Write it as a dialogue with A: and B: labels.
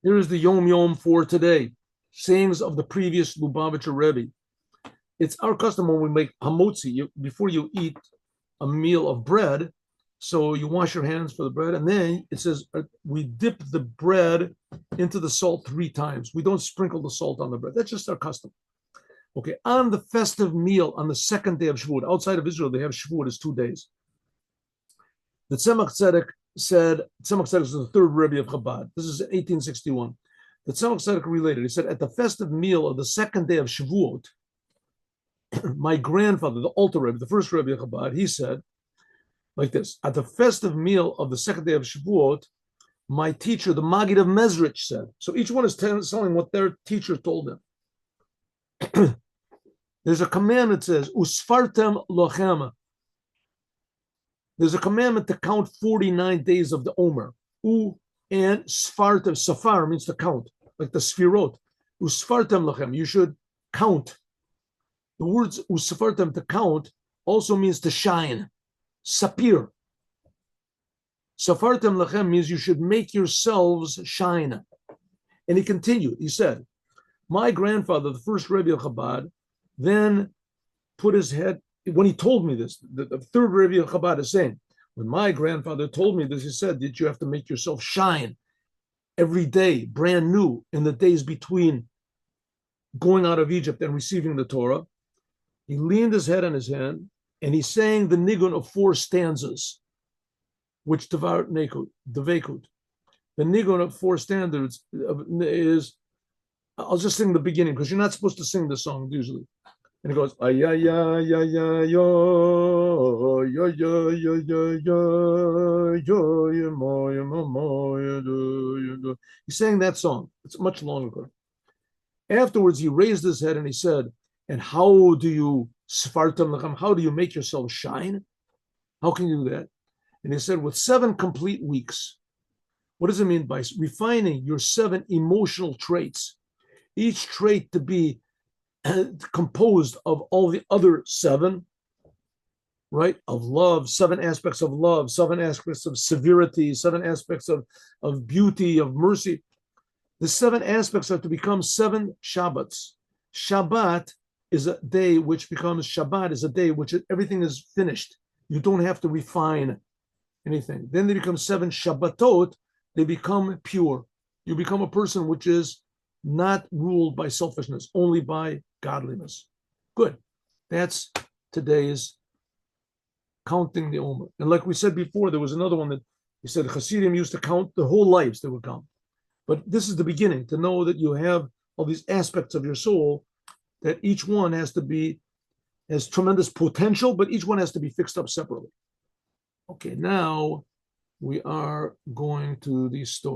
A: Here is the HaYom for today. Sayings of the previous Lubavitcher Rebbe. It's our custom when we make hamotzi, before you eat a meal of bread, so you wash your hands for the bread, and then it says we dip the bread into the salt 3 times. We don't sprinkle the salt on the bread. That's just our custom. Okay, on the festive meal on the second day of Shavuot, outside of Israel, they have Shavuot as 2 days. The Tzemach Tzedek said, Tzemach Tzedek is the third Rebbe of Chabad. This is 1861. The Tzemach Tzedek related. He said, at the festive meal of the second day of Shavuot, my grandfather, the Alter Rebbe, the first Rebbe of Chabad, he said like this: at the festive meal of the second day of Shavuot, my teacher, the Maggid of Mezrich, said. So each one is telling what their teacher told them. There's a commandment that says, Usfartem lochem. There's a commandment to count 49 days of the Omer. U and Sfartem, Safar means to count, like the Sfirot. Usfartem lochem, you should count. The words Usfartem, to count, also means to shine. Sapir. Safartem lachem means you should make yourselves shine. And he continued, he said, my grandfather, the first Rebbe of Chabad, then put his head, when he told me this, the third Rebbe of Chabad is saying, when my grandfather told me this, he said that you have to make yourself shine every day, brand new, in the days between going out of Egypt and receiving the Torah. He leaned his head on his hand, and he sang the nigun of 4 stanzas, which devour nekut, the vekut. The nigun of 4 standards is, I'll just sing the beginning because you're not supposed to sing the song usually. And it goes, ay, ay, ay, ay, ay, yo, yo, yo, yo, yo, yo, yo, yo. He sang that song. It's much longer. Afterwards, he raised his head and he said, and how do you how do you make yourself shine? How can you do that? And he said, with 7 complete weeks. What does it mean by refining your 7 emotional traits? Each trait to be composed of all the other 7, right? Of love, 7 aspects of love, 7 aspects of severity, 7 aspects of beauty, of mercy. The 7 aspects are to become 7 Shabbats. Shabbat is a day which becomes Shabbat, is a day which everything is finished. You don't have to refine anything. Then they become 7 Shabbatot, they become pure. You become a person which is not ruled by selfishness, only by godliness. Good. That's today's counting the Omer. And like we said before, there was another one that he said Hasidim used to count their whole lives, they would count. But this is the beginning, to know that you have all these aspects of your soul, that each one has tremendous potential, but each one has to be fixed up separately. Okay, now we are going to the story.